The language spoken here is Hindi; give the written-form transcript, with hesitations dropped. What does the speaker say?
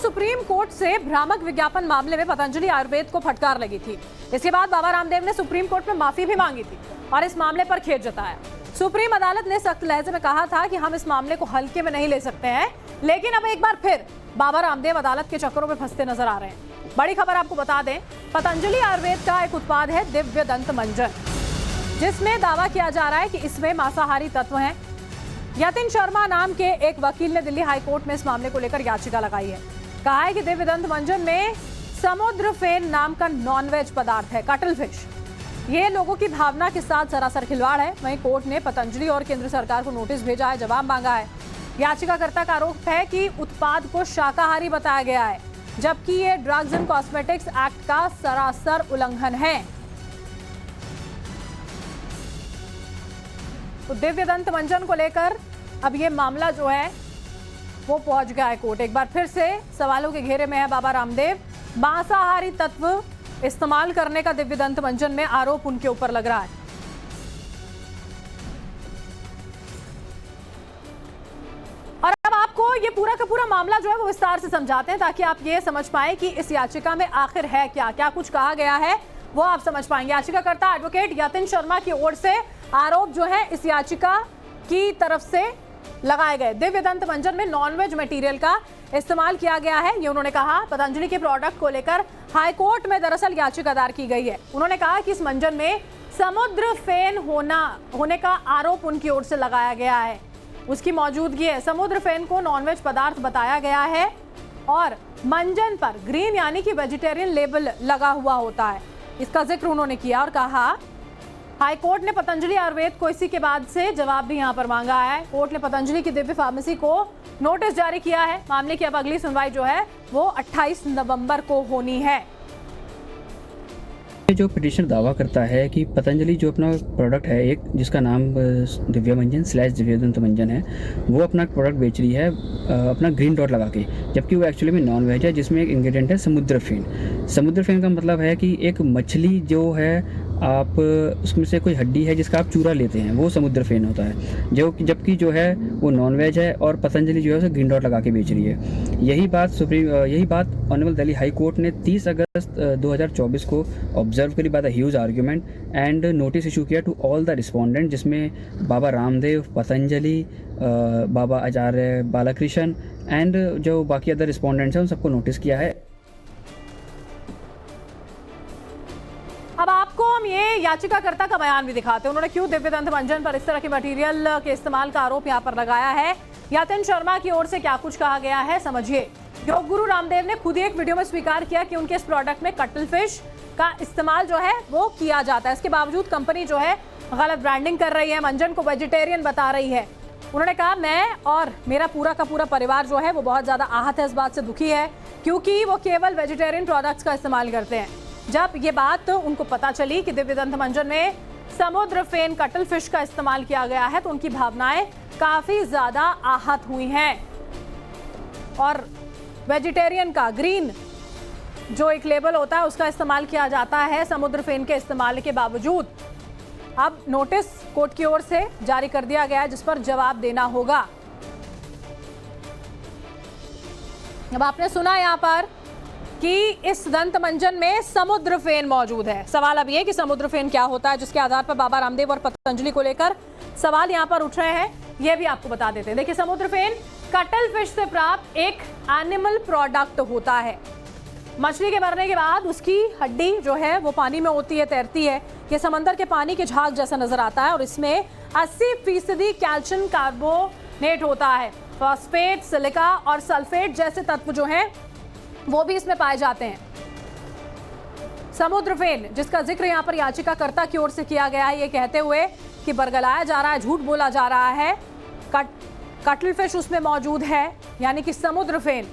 सुप्रीम कोर्ट से भ्रामक विज्ञापन मामले में पतंजलि आयुर्वेद को फटकार लगी थी। इसके बाद बाबा रामदेव ने सुप्रीम कोर्ट में माफी भी मांगी थी और इस मामले पर खेद जताया। सुप्रीम अदालत ने सख्त लहजे में कहा था कि हम इस मामले को हल्के में नहीं ले सकते हैं, लेकिन अब एक बार फिर बाबा रामदेव अदालत के चक्करों में फंसते नजर आ रहे हैं। बड़ी खबर आपको बता दें, पतंजलि आयुर्वेद का एक उत्पाद है दिव्य दंत मंजन, जिसमें दावा किया जा रहा है कि इसमें मांसाहारी तत्व हैं। यतिन शर्मा नाम के एक वकील ने दिल्ली हाई कोर्ट में इस मामले को लेकर याचिका लगाई है। कहा है कि दिव्य दंत मंजन में समुद्र फेन नाम का नॉनवेज पदार्थ है, कटल फिश। ये लोगों की भावना के साथ सरासर खिलवाड़ है। वहीं कोर्ट ने पतंजलि और केंद्र सरकार को नोटिस भेजा है, जवाब मांगा है। याचिकाकर्ता का आरोप है कि उत्पाद को शाकाहारी बताया गया है, जबकि ये ड्रग्स एंड कॉस्मेटिक्स एक्ट का सरासर उल्लंघन है। तो दिव्य दंत मंजन को लेकर अब ये मामला जो है वो पहुंच गया है कोर्ट। एक बार फिर से सवालों के घेरे में है बाबा रामदेव। मांसाहारी तत्व इस्तेमाल करने का दिव्य दंत मंजन में आरोप उनके ऊपर लग रहा है। और अब आपको ये पूरा का पूरा मामला जो है वो विस्तार से समझाते हैं, ताकि आप ये समझ पाए कि इस याचिका में आखिर है क्या क्या कुछ कहा गया है, वो आप समझ पाएंगे। याचिकाकर्ता एडवोकेट यतिन शर्मा की ओर से आरोप जो है इस याचिका की तरफ से लगाए गए। दिव्य दंत मंजन में नॉनवेज मटेरियल का इस्तेमाल किया गया है, ये उन्होंने कहा। पतंजलि के प्रोडक्ट को लेकर हाई कोर्ट में दरअसल याचिका दायर की गई है। उन्होंने कहा कि इस मंजन में समुद्र फेन होने का आरोप उनकी ओर से लगाया गया है, उसकी मौजूदगी है। समुद्र फेन को नॉनवेज पदार्थ बताया गया है और मंजन पर ग्रीन यानी कि वेजिटेरियन लेबल लगा हुआ होता है, इसका जिक्र उन्होंने किया और कहा हाई कोर्ट ने पतंजलि आयुर्वेद को इसी के बाद से जवाब भी यहां पर मांगा है। कोर्ट ने पतंजलि की दिव्य फार्मेसी को नोटिस जारी किया है। मामले की अब अगली सुनवाई जो है वो 28 नवंबर को होनी है। जो पिटिशनर दावा करता है कि पतंजलि जो अपना प्रोडक्ट है, एक जिसका नाम दिव्य मंजन / दिव्य दंत मंजन है, वो अपना प्रोडक्ट बेच रही है अपना ग्रीन डॉट लगा के, जबकि वो एक्चुअली में नॉन वेज है, जिसमें एक इंग्रेडिएंट है समुद्र फेन। समुद्र फेन का मतलब है कि एक मछली जो है, आप उसमें से कोई हड्डी है जिसका आप चूरा लेते हैं, वो समुद्र फेन होता है, जबकि जो है वो नॉन वेज है और पतंजलि जो है उसे ग्रीन डॉट लगा के बेच रही है। यही बात ऑनरेबल दिल्ली हाई कोर्ट ने 30 अगस्त 2024 को ऑब्जर्व करी by the huge argument and notice issue किया टू ऑल द रिस्पोंडेंट, जिसमें बाबा रामदेव, पतंजलि, बाबा आचार्य बालाकृष्ण एंड जो बाकी अदर रिस्पोंडेंट्स हैं उन सबको नोटिस किया है। अब आपको हम ये याचिकाकर्ता का बयान भी दिखाते हैं, उन्होंने क्यों दिव्य दंत मंजन पर इस तरह के मटेरियल के इस्तेमाल का आरोप यहाँ पर लगाया है। यतिन शर्मा की ओर से क्या कुछ कहा गया है, समझिए। योग गुरु रामदेव ने खुद ही एक वीडियो में स्वीकार किया कि उनके इस प्रोडक्ट में कटल फिश का इस्तेमाल जो है वो किया जाता है। इसके बावजूद कंपनी जो है गलत ब्रांडिंग कर रही है, मंजन को वेजिटेरियन बता रही है। उन्होंने कहा मैं और मेरा पूरा का पूरा परिवार जो है वो बहुत ज्यादा आहत है, इस बात से दुखी है, क्योंकि वो केवल वेजिटेरियन प्रोडक्ट्स का इस्तेमाल करते हैं। जब ये बात उनको पता चली कि दिव्य दंत मंजन में समुद्र फेन कटल फिश का इस्तेमाल किया गया है, तो उनकी भावनाएं काफी ज्यादा आहत हुई हैं। और वेजिटेरियन का ग्रीन जो एक लेबल होता है उसका इस्तेमाल किया जाता है समुद्र फेन के इस्तेमाल के बावजूद। अब नोटिस कोर्ट की ओर से जारी कर दिया गया है, जिस पर जवाब देना होगा। अब आपने सुना यहां पर कि इस दंत मंजन में समुद्र फेन मौजूद है। सवाल अब ये कि समुद्र फेन क्या होता है, जिसके आधार पर बाबा रामदेव और पतंजलि को लेकर सवाल यहां पर उठ रहे हैं, ये भी आपको बता देते हैं। देखिए, समुद्र फेन कटल फिश से प्राप्त एक एनिमल प्रोडक्ट होता है। मछली के मरने के बाद उसकी हड्डी जो है वो पानी में होती है, तैरती है। ये समंदर के पानी के झाग जैसा नजर आता है और इसमें 80% कैल्शियम कार्बोनेट होता है। फॉस्फेट, सिलिका और सल्फेट जैसे तत्व जो हैं वो भी इसमें पाए जाते हैं। समुद्र फेन, जिसका जिक्र यहाँ पर याचिकाकर्ता की ओर से किया गया है, ये कहते हुए कि बरगलाया जा रहा है, झूठ बोला जा रहा है, कटल फिश उसमें मौजूद है, यानी कि समुद्र फेन